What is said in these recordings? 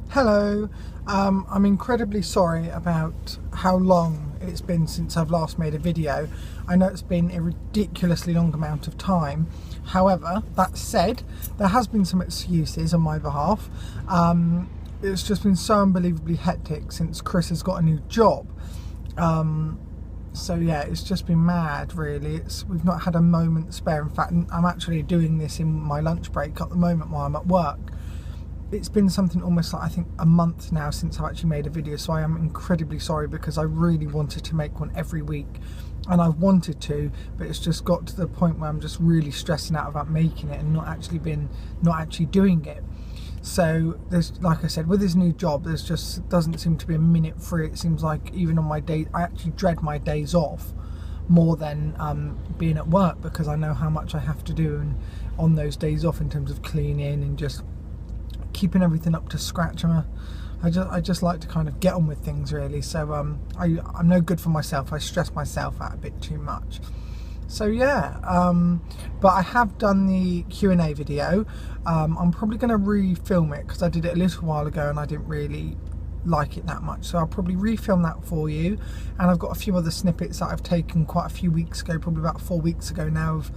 Hello, I'm incredibly sorry about how long it's been since I've last made a video. I know it's been a ridiculously long amount of time. However, that said, there has been some excuses on my behalf. It's just been so unbelievably hectic since Chris has got a new job. So yeah, it's just been mad really. We've not had a moment spare. In fact, I'm actually doing this in my lunch break at the moment while I'm at work. It's been something almost like, I think, a month now since I've actually made a video, so I am incredibly sorry because I really wanted to make one every week, and I've wanted to, but it's just got to the point where I'm just really stressing out about making it and not actually doing it. So there's, like I said, with his new job, there's just doesn't seem to be a minute free. It seems like even on my day, I actually dread my days off more than being at work, because I know how much I have to do and on those days off in terms of cleaning and just keeping everything up to scratch. I just like to kind of get on with things really. So I'm no good for myself. I stress myself out a bit too much. So yeah, but I have done the Q&A video. I'm probably going to refilm it because I did it a little while ago and I didn't really like it that much, so I'll probably refilm that for you. And I've got a few other snippets that I've taken quite a few weeks ago, probably about 4 weeks ago now, of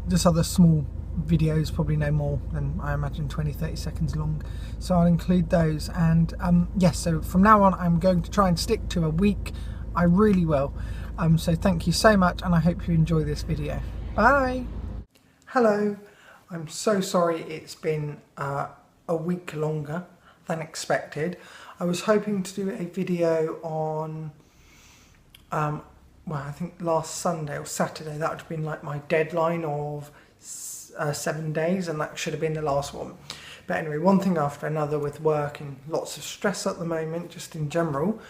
just other small videos, probably no more than, I imagine, 20-30 seconds long, so I'll include those. And yes, so from now on I'm going to try and stick to a week. I really will. So thank you so much, and I hope you enjoy this video. Bye. Hello, I'm so sorry it's been a week longer than expected. I was hoping to do a video on well, I think last Sunday or Saturday. That would have been like my deadline of 7 days, and that should have been the last one. But anyway, one thing after another with work and lots of stress at the moment, just in general,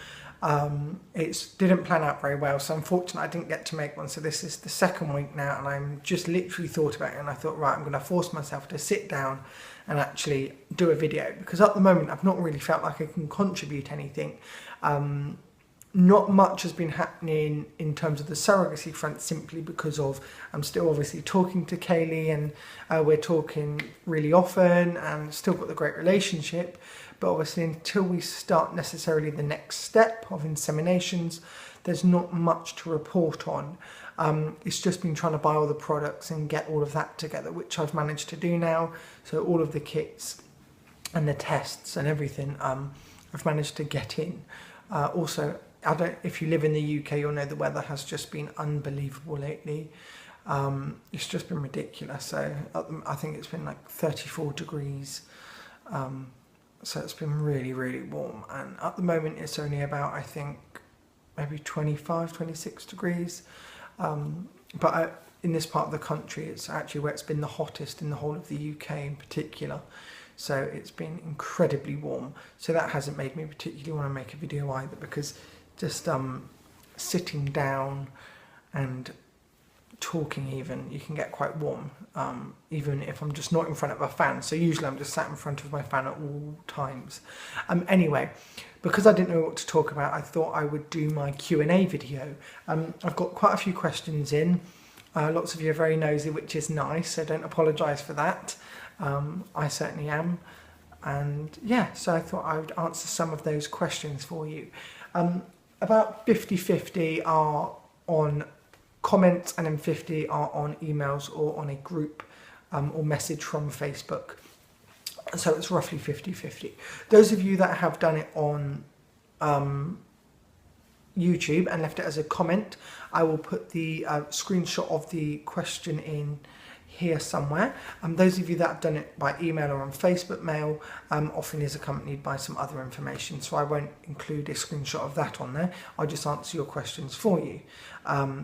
it didn't plan out very well. So unfortunately I didn't get to make one. So this is the second week now, and I'm just literally thought about it, and I thought, right, I'm going to force myself to sit down and actually do a video, because at the moment I've not really felt like I can contribute anything. Not much has been happening in terms of the surrogacy front, simply because of I'm still obviously talking to Kaylee, and we're talking really often and still got the great relationship. But obviously until we start necessarily the next step of inseminations, there's not much to report on. It's just been trying to buy all the products and get all of that together, which I've managed to do now. So all of the kits and the tests and everything I've managed to get in. Also, if you live in the UK, you'll know the weather has just been unbelievable lately. It's just been ridiculous. So I think it's been like 34 degrees. So it's been really, really warm. And at the moment it's only about, I think, maybe 25, 26 degrees. But in this part of the country, it's actually where it's been the hottest in the whole of the UK in particular. So it's been incredibly warm. So that hasn't made me particularly want to make a video either, because just sitting down and talking, even, you can get quite warm, even if I'm just not in front of a fan. So usually I'm just sat in front of my fan at all times. Anyway, because I didn't know what to talk about, I thought I would do my Q&A video. I've got quite a few questions in. Lots of you are very nosy, which is nice, so don't apologise for that. I certainly am. And yeah, so I thought I would answer some of those questions for you. About 50-50 are on comments, and then 50 are on emails or on a group or message from Facebook. So it's roughly 50-50. Those of you that have done it on YouTube and left it as a comment, I will put the screenshot of the question in here somewhere. Those of you that have done it by email or on Facebook mail often is accompanied by some other information, so I won't include a screenshot of that on there. I'll just answer your questions for you.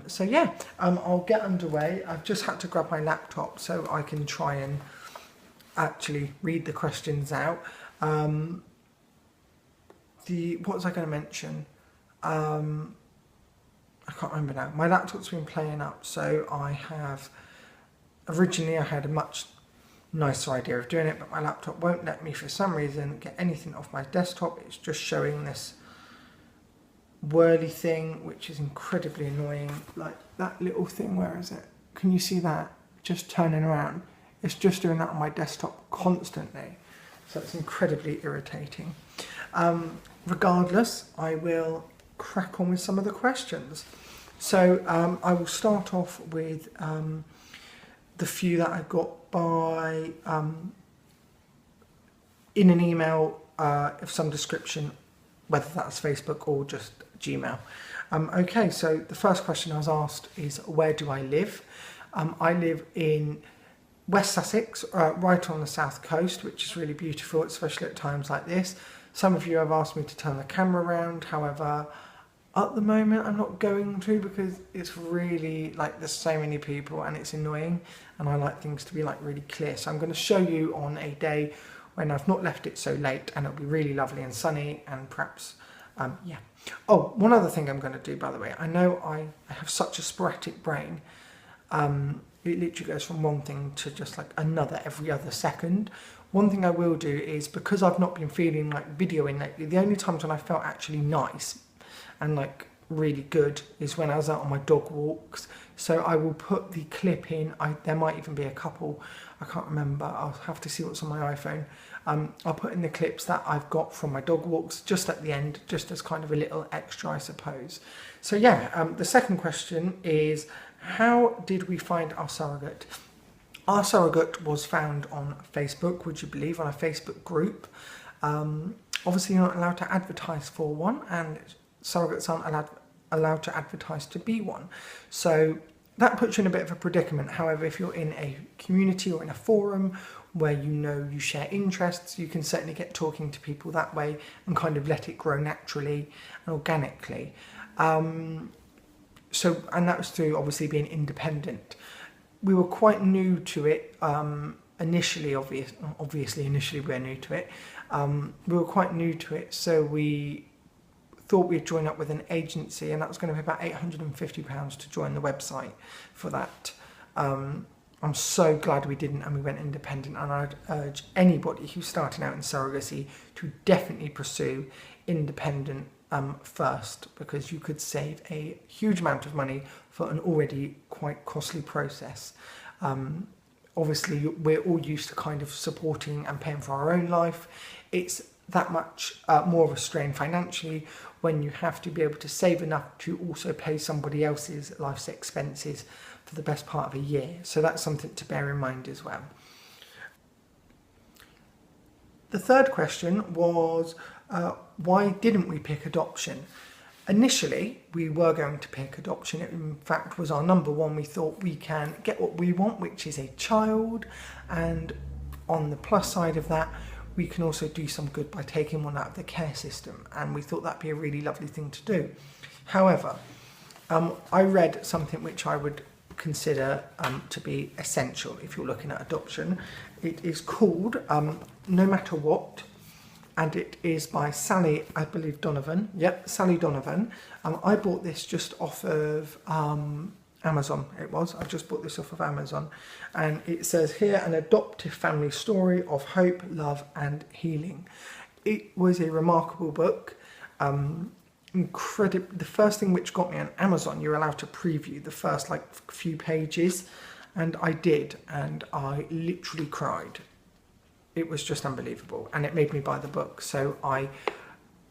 So yeah, I'll get underway. I've just had to grab my laptop so I can try and actually read the questions out. What was I going to mention? I can't remember now. My laptop's been playing up, so originally I had a much nicer idea of doing it, but my laptop won't let me for some reason get anything off my desktop. It's just showing this whirly thing, which is incredibly annoying. Like that little thing, where is it? Can you see that? Just turning around. It's just doing that on my desktop constantly. So it's incredibly irritating. Regardless, I will crack on with some of the questions. So I will start off with the few that I got by in an email of some description, whether that's Facebook or just Gmail. Okay, so the first question I was asked is, where do I live? I live in West Sussex, right on the south coast, which is really beautiful, especially at times like this. Some of you have asked me to turn the camera around, however, at the moment I'm not going to, because it's really, like, there's so many people and it's annoying, and I like things to be like really clear. So I'm going to show you on a day when I've not left it so late and it'll be really lovely and sunny, and perhaps, yeah. Oh, one other thing I'm going to do, by the way, I know I have such a sporadic brain. It literally goes from one thing to just like another every other second. One thing I will do is, because I've not been feeling like videoing lately, the only times when I felt actually nice and like really good is when I was out on my dog walks. So I will put the clip in. There might even be a couple, I can't remember, I'll have to see what's on my iPhone. I'll put in the clips that I've got from my dog walks just at the end, just as kind of a little extra, I suppose. So yeah, the second question is, how did we find our surrogate? Our surrogate was found on Facebook, would you believe, on a Facebook group. Obviously you're not allowed to advertise for one, and surrogates aren't allowed to advertise to be one. So that puts you in a bit of a predicament. However, if you're in a community or in a forum where you know you share interests, you can certainly get talking to people that way and kind of let it grow naturally and organically. And that was through obviously being independent. We were quite new to it initially, obviously initially we're new to it. We were quite new to it, so we thought we'd join up with an agency, and that was going to be about £850 to join the website for that. I'm so glad we didn't, and we went independent, and I'd urge anybody who's starting out in surrogacy to definitely pursue independent first, because you could save a huge amount of money for an already quite costly process. Obviously we're all used to kind of supporting and paying for our own life. It's that much more of a strain financially when you have to be able to save enough to also pay somebody else's life's expenses for the best part of a year. So that's something to bear in mind as well. The third question was, why didn't we pick adoption? Initially, we were going to pick adoption. It in fact was our number one. We thought we can get what we want, which is a child, and on the plus side of that, we can also do some good by taking one out of the care system, and we thought that'd be a really lovely thing to do. However, I read something which I would consider to be essential if you're looking at adoption. It is called No Matter What, and it is by Sally, I believe, Donovan. Yep, Sally Donovan. I bought this just off of Amazon. It was. I just bought this off of Amazon, and it says here, an adoptive family story of hope, love, and healing. It was a remarkable book. Incredible. The first thing which got me on Amazon, you're allowed to preview the first like few pages, and I did, and I literally cried. It was just unbelievable, and it made me buy the book. So I'm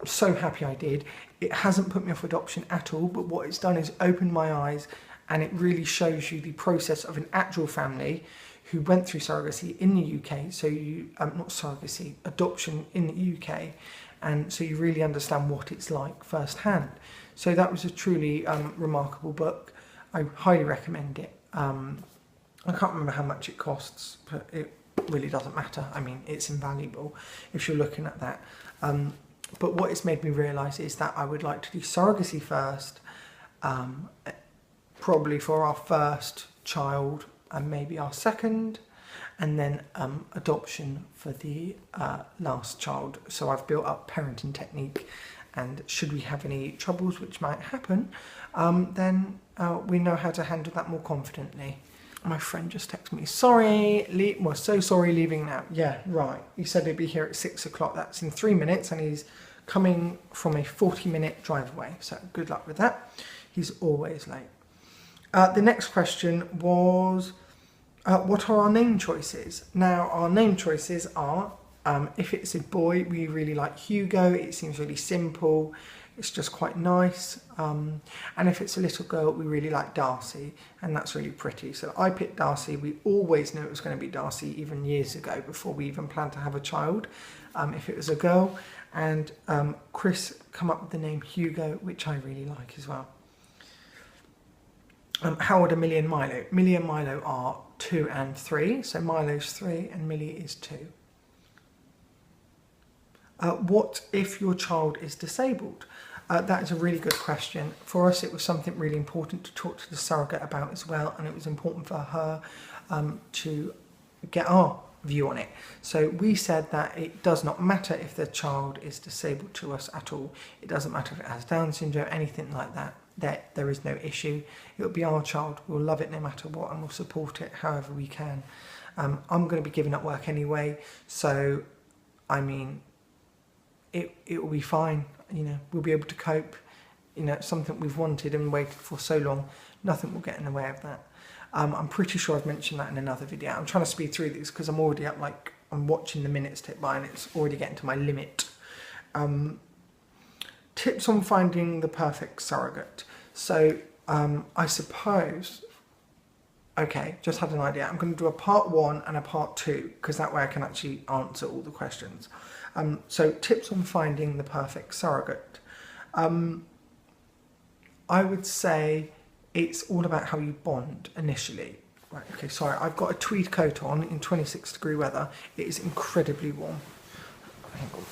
so happy I did. It hasn't put me off adoption at all, but what it's done is opened my eyes, and it really shows you the process of an actual family who went through surrogacy in the UK. So you, not surrogacy, adoption in the UK. And so you really understand what it's like firsthand. So that was a truly remarkable book. I highly recommend it. I can't remember how much it costs, but it really doesn't matter. I mean, it's invaluable if you're looking at that. But what it's made me realise is that I would like to do surrogacy first, probably for our first child and maybe our second, and then adoption for the last child. So I've built up parenting technique, and should we have any troubles, which might happen, then we know how to handle that more confidently. My friend just texted me, sorry, we're so sorry leaving now. Yeah, right. He said he'd be here at 6 o'clock. That's in 3 minutes, and he's coming from a 40-minute drive away. So good luck with that. He's always late. The next question was, what are our name choices? Now, our name choices are If it's a boy, we really like Hugo. It seems really simple. It's just quite nice. And if it's a little girl, we really like Darcy, and that's really pretty. So I picked Darcy. We always knew it was going to be Darcy, even years ago, before we even planned to have a child. If it was a girl, and Chris come up with the name Hugo, which I really like as well. How old are Millie and Milo? Millie and Milo are 2 and 3. So Milo's 3 and Millie is 2. What if your child is disabled? That is a really good question. For us, it was something really important to talk to the surrogate about as well, and it was important for her to get our view on it. So we said that it does not matter if the child is disabled to us at all. It doesn't matter if it has Down syndrome, anything like that. There is no issue. It'll be our child. We'll love it no matter what, and we'll support it however we can. I'm going to be giving up work anyway, so I mean, it will be fine. You know, we'll be able to cope. You know, it's something we've wanted and waited for so long. Nothing will get in the way of that. I'm pretty sure I've mentioned that in another video. I'm trying to speed through these because I'm already up, like, I'm watching the minutes tick by and it's already getting to my limit. Tips on finding the perfect surrogate. So I suppose, okay, just had an idea. I'm going to do a part 1 and a part 2 because that way I can actually answer all the questions. So tips on finding the perfect surrogate. I would say it's all about how you bond initially. Right, okay, sorry, I've got a tweed coat on in 26-degree weather. It is incredibly warm. Hang on.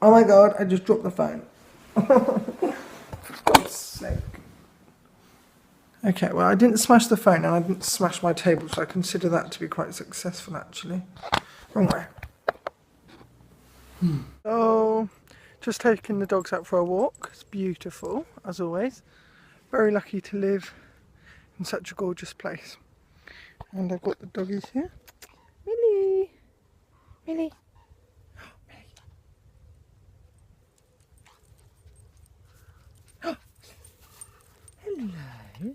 Oh my God, I just dropped the phone. For God's sake. Okay, well, I didn't smash the phone and I didn't smash my table, so I consider that to be quite successful, actually. Wrong way. Oh, just taking the dogs out for a walk. It's beautiful, as always. Very lucky to live in such a gorgeous place. And I've got the doggies here. Millie! Millie! Oh, Millie! Hello!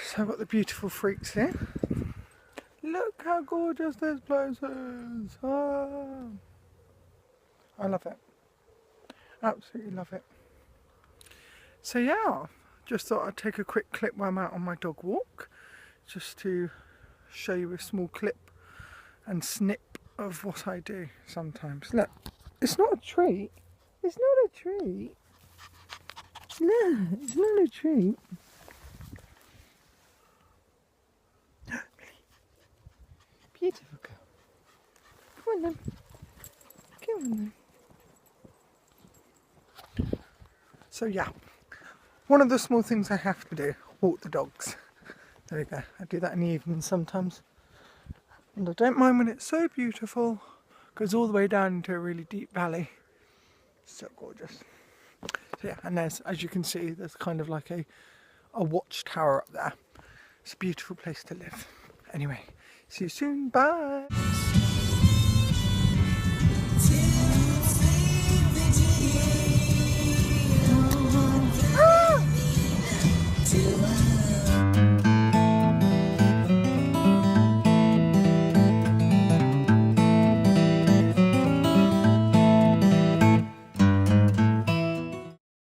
So I've got the beautiful freaks here. Look how gorgeous this place is! Ah. I love it. Absolutely love it. So yeah, just thought I'd take a quick clip while I'm out on my dog walk, just to show you a small clip and snip of what I do sometimes. Look, it's not a treat. It's not a treat. No, it's not a treat. Beautiful girl. Come on then. Come on then. So yeah, one of the small things I have to do, walk the dogs. There we go. I do that in the evening sometimes. And I don't mind when it's so beautiful. Goes all the way down into a really deep valley. So gorgeous. So yeah, and there's, as you can see, there's kind of like a watchtower up there. It's a beautiful place to live. Anyway, see you soon. Bye.